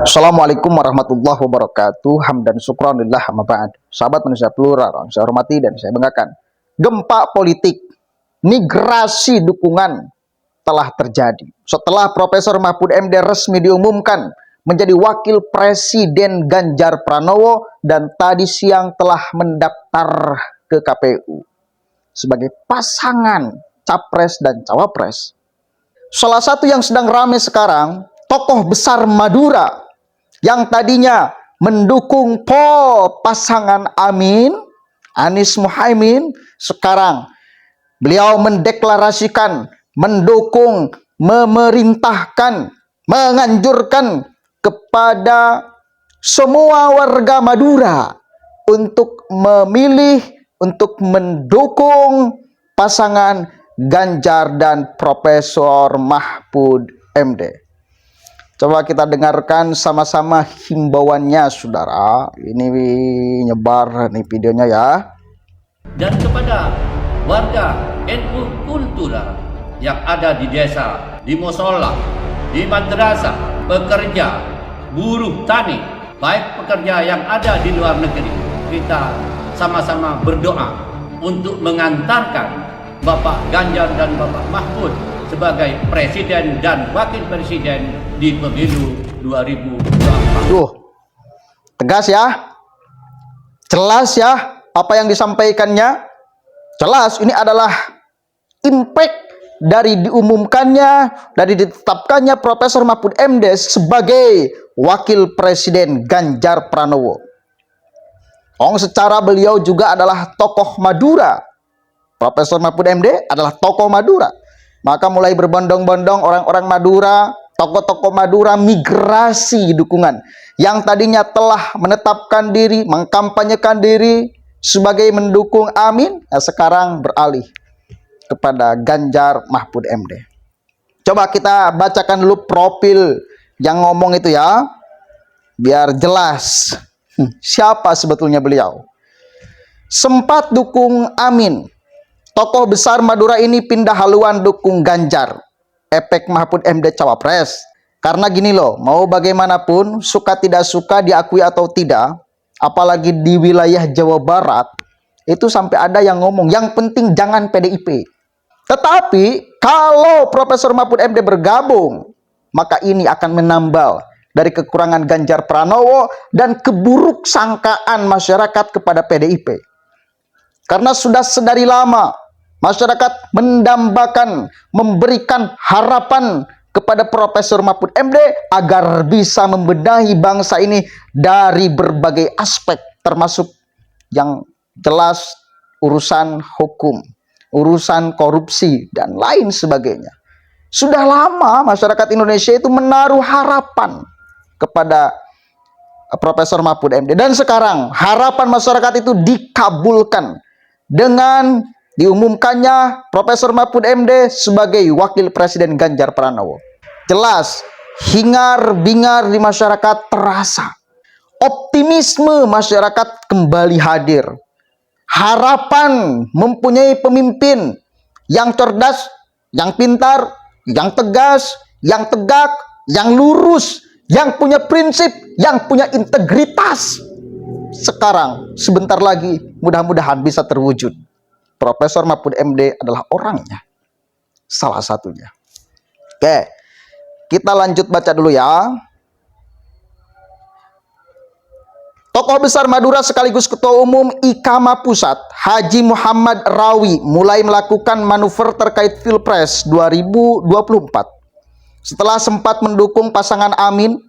Assalamualaikum warahmatullahi wabarakatuh. Hamdan syukranillah amma ba'd. Sahabat manusia plural, yang saya hormati dan saya banggakan. Gempa politik, migrasi dukungan telah terjadi. Setelah Profesor Mahfud MD resmi diumumkan menjadi wakil presiden Ganjar Pranowo dan tadi siang telah mendaftar ke KPU sebagai pasangan capres dan cawapres. Salah satu yang sedang ramai sekarang, tokoh besar Madura yang tadinya mendukung pasangan Anies Muhaimin, sekarang beliau mendeklarasikan mendukung, memerintahkan, menganjurkan kepada semua warga Madura untuk memilih, untuk mendukung pasangan Ganjar dan Profesor Mahfud MD. Coba kita dengarkan sama-sama himbauannya, saudara. Ini nyebar nih videonya ya. Dan kepada warga NU Kultura yang ada di desa, di musola, di madrasah, pekerja, buruh, tani, baik pekerja yang ada di luar negeri, kita sama-sama berdoa untuk mengantarkan Bapak Ganjar dan Bapak Mahfud sebagai presiden dan wakil presiden di pemilu 2024. Tegas ya, jelas ya apa yang disampaikannya. Jelas ini adalah impact dari diumumkannya, dari ditetapkannya Profesor Mahfud MD sebagai wakil presiden Ganjar Pranowo. Secara beliau juga adalah tokoh Madura. Profesor Mahfud MD adalah tokoh Madura. Maka mulai berbondong-bondong orang-orang Madura, tokoh-tokoh Madura migrasi dukungan. Yang tadinya telah menetapkan diri, mengkampanyekan diri sebagai mendukung Amin, sekarang beralih kepada Ganjar Mahfud MD. Coba kita bacakan dulu profil yang ngomong itu ya, biar jelas siapa sebetulnya beliau. Sempat dukung Amin. Tokoh besar Madura ini pindah haluan dukung Ganjar. Efek Mahfud MD cawapres. Karena gini loh, mau bagaimanapun, suka tidak suka, diakui atau tidak, apalagi di wilayah Jawa Barat, itu sampai ada yang ngomong, yang penting jangan PDIP. Tetapi, kalau Profesor Mahfud MD bergabung, maka ini akan menambal dari kekurangan Ganjar Pranowo dan keburuk sangkaan masyarakat kepada PDIP. Karena sudah sedari lama masyarakat mendambakan, memberikan harapan kepada Profesor Mahfud MD agar bisa membenahi bangsa ini dari berbagai aspek, termasuk yang jelas urusan hukum, urusan korupsi, dan lain sebagainya. Sudah lama masyarakat Indonesia itu menaruh harapan kepada Profesor Mahfud MD. Dan sekarang harapan masyarakat itu dikabulkan dengan diumumkannya Profesor Mahfud MD sebagai wakil presiden Ganjar Pranowo. Jelas, hingar-bingar di masyarakat terasa. Optimisme masyarakat kembali hadir. Harapan mempunyai pemimpin yang cerdas, yang pintar, yang tegas, yang tegak, yang lurus, yang punya prinsip, yang punya integritas. Sekarang, sebentar lagi, mudah-mudahan bisa terwujud. Profesor Mahfud MD adalah orangnya. Salah satunya. Oke, kita lanjut baca dulu ya. Tokoh besar Madura sekaligus Ketua Umum IKAMA Pusat, Haji Muhammad Rawi, mulai melakukan manuver terkait Pilpres 2024. Setelah sempat mendukung pasangan Amin,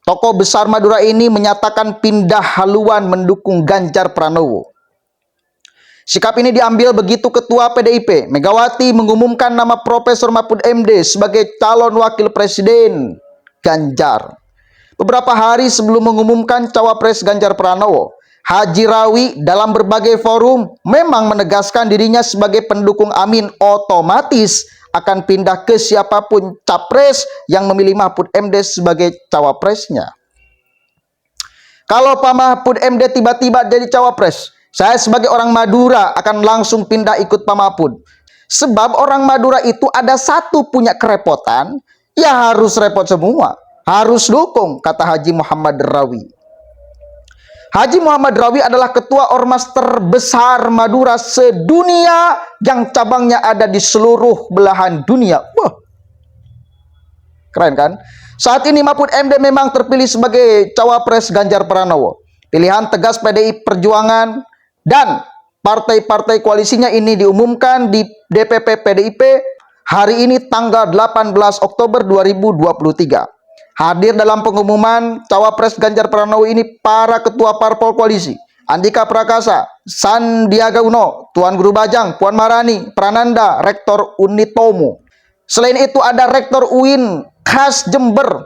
tokoh besar Madura ini menyatakan pindah haluan mendukung Ganjar Pranowo. Sikap ini diambil begitu Ketua PDIP Megawati mengumumkan nama Profesor Mahfud MD sebagai calon wakil presiden Ganjar. Beberapa hari sebelum mengumumkan cawapres Ganjar Pranowo, Haji Rawi dalam berbagai forum memang menegaskan dirinya sebagai pendukung Amin, otomatis akan pindah ke siapapun capres yang memilih Mahfud MD sebagai cawapresnya. Kalau Pak Mahfud MD tiba-tiba jadi cawapres, saya sebagai orang Madura akan langsung pindah ikut Pak Mahfud. Sebab orang Madura itu ada satu punya kerepotan, ya harus repot semua. harus dukung, kata Haji Muhammad Rawi. Haji Muhammad Rawi adalah ketua ormas terbesar Madura sedunia yang cabangnya ada di seluruh belahan dunia. Wah, keren kan? Saat ini Mahfud MD memang terpilih sebagai cawapres Ganjar Pranowo. Pilihan tegas PDI Perjuangan dan partai-partai koalisinya ini diumumkan di DPP PDIP hari ini tanggal 18 Oktober 2023. Hadir dalam pengumuman cawapres Ganjar Pranowo ini para ketua parpol koalisi: Andika Prakasa, Sandiaga Uno, Tuan Guru Bajang, Puan Maharani, Prananda, Rektor Unitomo. Selain itu ada Rektor UIN khas Jember,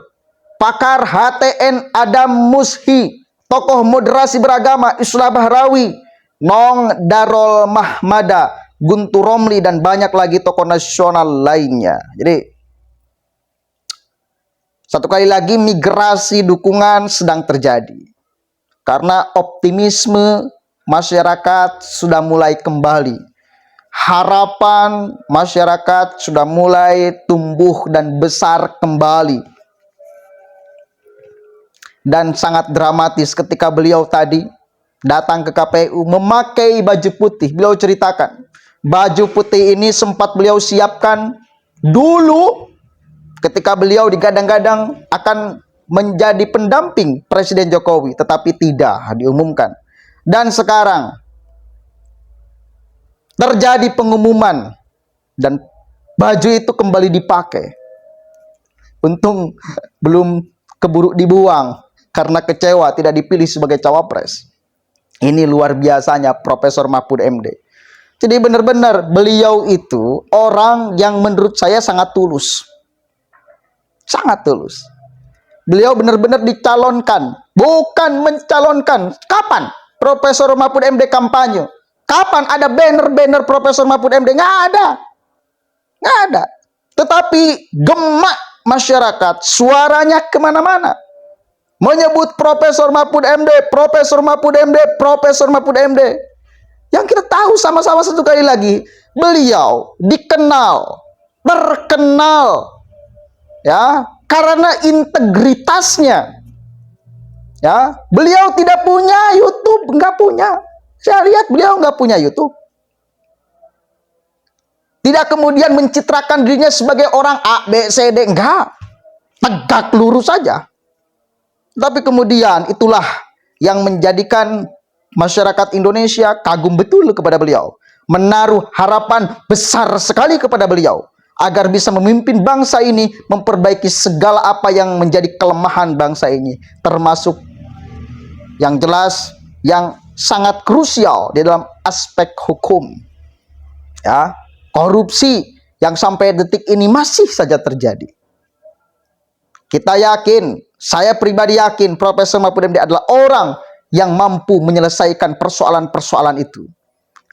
pakar HTN Adam Mushi, tokoh moderasi beragama Islah Bahrawi, Nong Darol Mahmada, Guntur Romli, dan banyak lagi tokoh nasional lainnya. Jadi satu kali lagi migrasi dukungan sedang terjadi karena optimisme masyarakat sudah mulai kembali. Harapan masyarakat sudah mulai tumbuh dan besar kembali. Dan sangat dramatis ketika beliau tadi datang ke KPU memakai baju putih. Beliau ceritakan, baju putih ini sempat beliau siapkan dulu ketika beliau digadang-gadang akan menjadi pendamping Presiden Jokowi, tetapi tidak diumumkan. Dan sekarang terjadi pengumuman dan baju itu kembali dipakai. Untung belum keburu dibuang karena kecewa tidak dipilih sebagai cawapres. Ini luar biasanya Profesor Mahfud MD. Jadi benar-benar beliau itu orang yang menurut saya sangat tulus. Sangat tulus. Beliau benar-benar dicalonkan, bukan mencalonkan. Kapan Profesor Mahfud MD kampanye? Kapan ada banner-banner Profesor Mahfud MD? Nggak ada. Nggak ada. Tetapi gemak masyarakat, suaranya kemana-mana. Menyebut Profesor Mahfud MD, Profesor Mahfud MD, Profesor Mahfud MD. Yang kita tahu sama-sama satu kali lagi, beliau dikenal, terkenal, ya, karena integritasnya. Ya, beliau tidak punya YouTube, nggak punya. Saya lihat beliau nggak punya YouTube. Tidak kemudian mencitrakan dirinya sebagai orang A, B, C, D, enggak. Tegak lurus saja. Tapi kemudian itulah yang menjadikan masyarakat Indonesia kagum betul kepada beliau. Menaruh harapan besar sekali kepada beliau agar bisa memimpin bangsa ini, memperbaiki segala apa yang menjadi kelemahan bangsa ini, termasuk yang jelas yang sangat krusial di dalam aspek hukum, ya, korupsi yang sampai detik ini masih saja terjadi. Kita yakin, saya pribadi yakin Profesor Mahfud MD adalah orang yang mampu menyelesaikan persoalan-persoalan itu,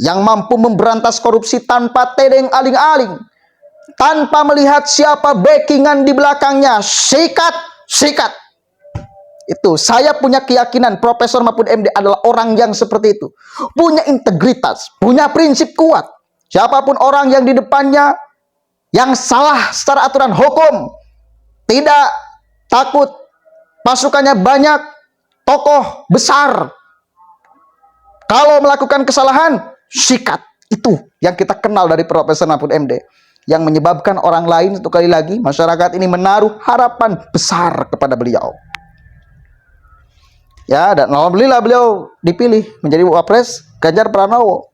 yang mampu memberantas korupsi tanpa tedeng aling-aling, tanpa melihat siapa backingan di belakangnya. Sikat. Itu saya punya keyakinan Profesor Mahfud MD adalah orang yang seperti itu. Punya integritas, punya prinsip kuat. Siapapun orang yang di depannya yang salah secara aturan hukum, tidak takut, pasukannya banyak, tokoh besar. Kalau melakukan kesalahan, sikat. Itu yang kita kenal dari Profesor Mahfud MD. Yang menyebabkan orang lain, satu kali lagi, masyarakat ini menaruh harapan besar kepada beliau. Ya, dan alhamdulillah beliau dipilih menjadi Wapres Ganjar Pranowo.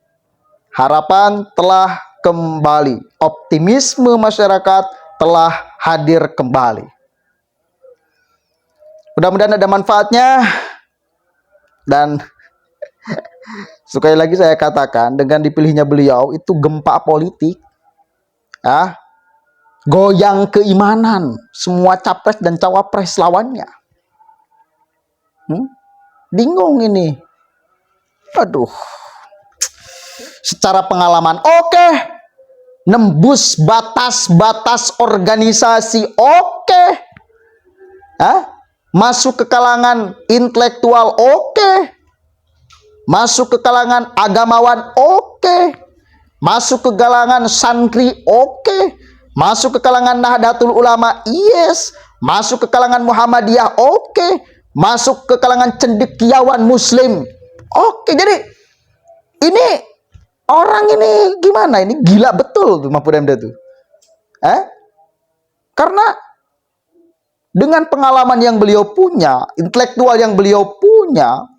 Harapan telah kembali. Optimisme masyarakat telah hadir kembali. Mudah-mudahan ada manfaatnya. Dan sekali lagi saya katakan, dengan dipilihnya beliau itu gempa politik. Ya, goyang keimanan semua capres dan cawapres lawannya. Bingung ini. Aduh. Secara pengalaman, oke. Nembus batas-batas organisasi, oke. Masuk ke kalangan intelektual, oke. Masuk ke kalangan agamawan, oke. Masuk ke kalangan santri, oke. Masuk ke kalangan Nahdlatul Ulama, yes. masuk ke kalangan Muhammadiyah, oke. Masuk ke kalangan cendekiawan Muslim, oke. Jadi ini orang ini gimana? Ini gila betul tuh Mahfud MD tuh. Karena dengan pengalaman yang beliau punya, intelektual yang beliau punya,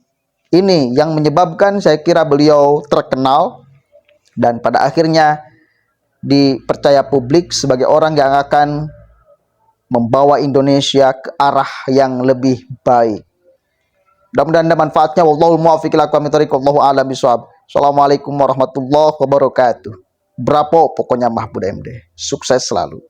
ini yang menyebabkan saya kira beliau terkenal dan pada akhirnya dipercaya publik sebagai orang yang akan membawa Indonesia ke arah yang lebih baik. Mudah-mudahan ada manfaatnya. Wallahul muwaffiq ila aqwamit thoriq. Wallahu a'lam bishawab. Assalamualaikum warahmatullahi wabarakatuh. Bravo pokoknya Mahfud MD. Sukses selalu.